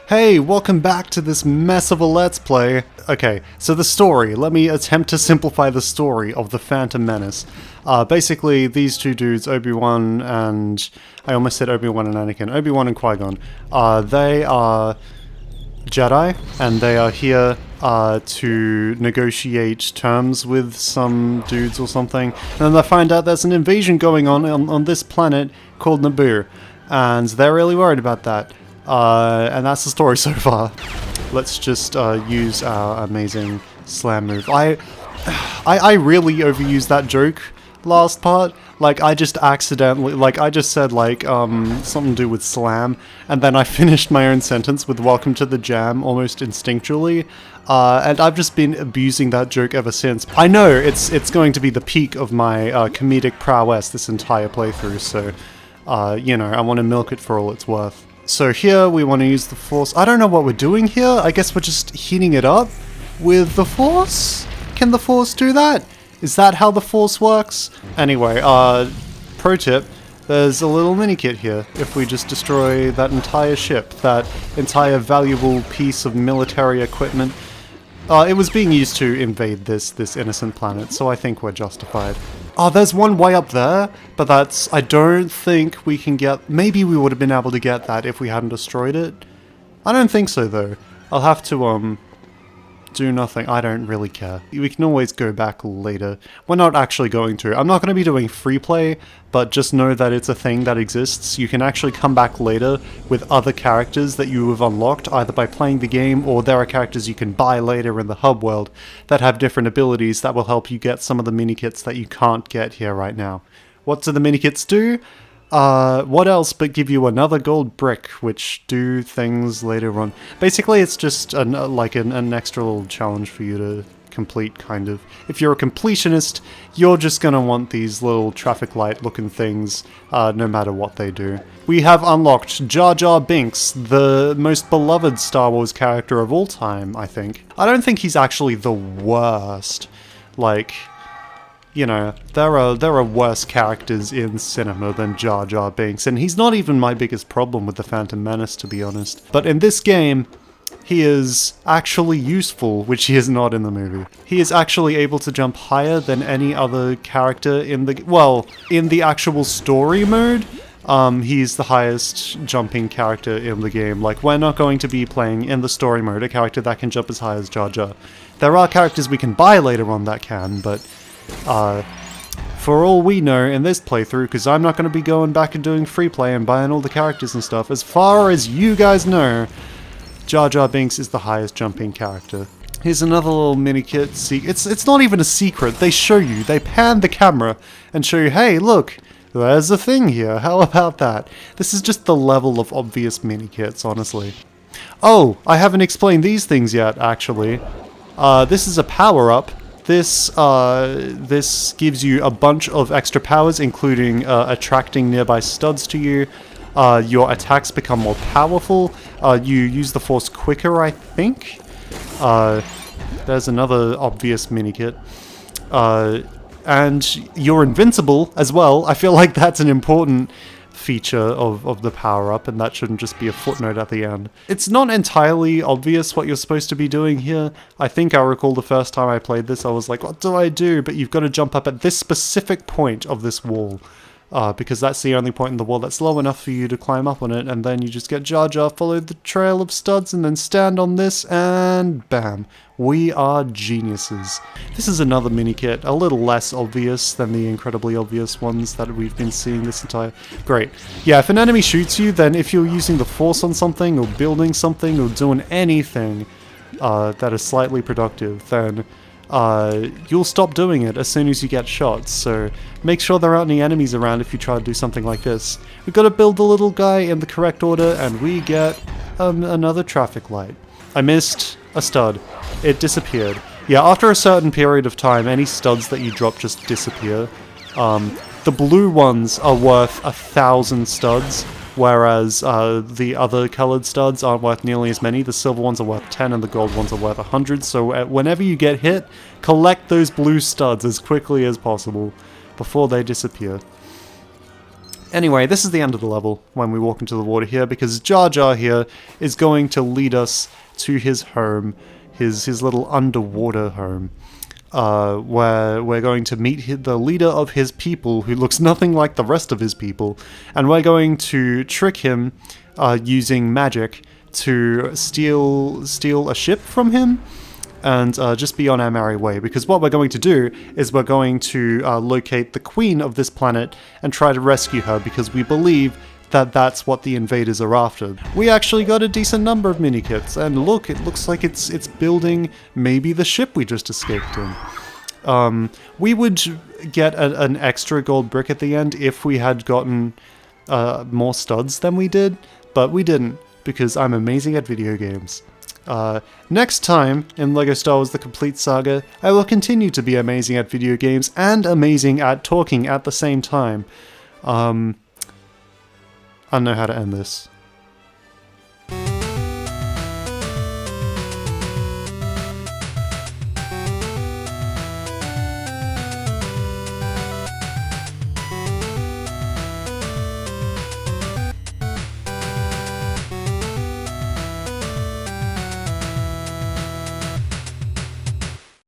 Hey, welcome back to this mess of a Let's Play. Okay, so the story. Let me attempt to simplify the story of the Phantom Menace. Basically, these two dudes, Obi-Wan and... I almost said Obi-Wan and Anakin. Obi-Wan and Qui-Gon. They are Jedi, and they are here to negotiate terms with some dudes or something. And then they find out there's an invasion going on this planet called Naboo. And they're really worried about that. And that's the story so far. Let's just use our amazing slam move. I really overused that joke last part. Like, I just accidentally, like, I just said, like, something to do with slam, and then I finished my own sentence with welcome to the jam almost instinctually, and I've just been abusing that joke ever since. I know it's going to be the peak of my comedic prowess this entire playthrough, so, you know, I want to milk it for all it's worth. So here we want to use the Force. I don't know what we're doing here. I guess we're just heating it up with the Force? Can the Force do that? Is that how the Force works? Anyway, pro tip, there's a little mini kit here. If we just destroy that entire ship, that entire valuable piece of military equipment, it was being used to invade this innocent planet, so I think we're justified. Oh, there's one way up there, but that's... I don't think we can get... Maybe we would have been able to get that if we hadn't destroyed it. I don't think so, though. I'll have to, do nothing. I don't really care. We can always go back later. We're not actually going to. I'm not going to be doing free play, but just know that it's a thing that exists. You can actually come back later with other characters that you have unlocked, either by playing the game, or there are characters you can buy later in the hub world that have different abilities that will help you get some of the mini-kits that you can't get here right now. What do the mini-kits do? What else but give you another gold brick, which do things later on. Basically, it's just an extra little challenge for you to complete, kind of. If you're a completionist, you're just gonna want these little traffic light looking things, no matter what they do. We have unlocked Jar Jar Binks, the most beloved Star Wars character of all time, I think. I don't think he's actually the worst. Like... You know, there are worse characters in cinema than Jar Jar Binks, and he's not even my biggest problem with the Phantom Menace, to be honest. But in this game, he is actually useful, which he is not in the movie. He is actually able to jump higher than any other character in the... Well, in the actual story mode, he's the highest jumping character in the game. Like, we're not going to be playing, in the story mode, a character that can jump as high as Jar Jar. There are characters we can buy later on that can, but... for all we know in this playthrough, because I'm not going to be going back and doing free play and buying all the characters and stuff, as far as you guys know, Jar Jar Binks is the highest jumping character. Here's another little mini kit. It's not even a secret. They show you. They pan the camera and show you, hey, look, there's a thing here. How about that? This is just the level of obvious mini kits, honestly. Oh, I haven't explained these things yet, actually. This is a power-up. This gives you a bunch of extra powers, including attracting nearby studs to you. Your attacks become more powerful. You use the Force quicker, I think. There's another obvious mini-kit. And you're invincible as well. I feel like that's an important feature of the power-up, and that shouldn't just be a footnote at the end. It's not entirely obvious what you're supposed to be doing here. I think I recall the first time I played this, I was like, what do I do? But you've got to jump up at this specific point of this wall, because that's the only point in the wall that's low enough for you to climb up on it, and then you just get Jar Jar, follow the trail of studs, and then stand on this, and bam. We are geniuses. This is another mini-kit, a little less obvious than the incredibly obvious ones that we've been seeing this entire... Great. Yeah, if an enemy shoots you, then if you're using the Force on something, or building something, or doing anything that is slightly productive, then you'll stop doing it as soon as you get shot, so make sure there aren't any enemies around if you try to do something like this. We've got to build the little guy in the correct order, and we get another traffic light. I missed a stud. It disappeared. Yeah, after a certain period of time, any studs that you drop just disappear. The blue ones are worth 1,000 studs, whereas the other colored studs aren't worth nearly as many. The silver ones are worth 10 and the gold ones are worth 100, so whenever you get hit, collect those blue studs as quickly as possible before they disappear. Anyway, this is the end of the level when we walk into the water here, because Jar Jar here is going to lead us to his home, his little underwater home, where we're going to meet the leader of his people, who looks nothing like the rest of his people, and we're going to trick him using magic to steal a ship from him, and just be on our merry way, because what we're going to do is we're going to locate the queen of this planet and try to rescue her, because we believe that that's what the invaders are after. We actually got a decent number of mini-kits, and look, it looks like it's building maybe the ship we just escaped in. We would get an extra gold brick at the end if we had gotten more studs than we did, but we didn't, because I'm amazing at video games. Next time in LEGO Star Wars The Complete Saga, I will continue to be amazing at video games and amazing at talking at the same time. I don't know how to end this.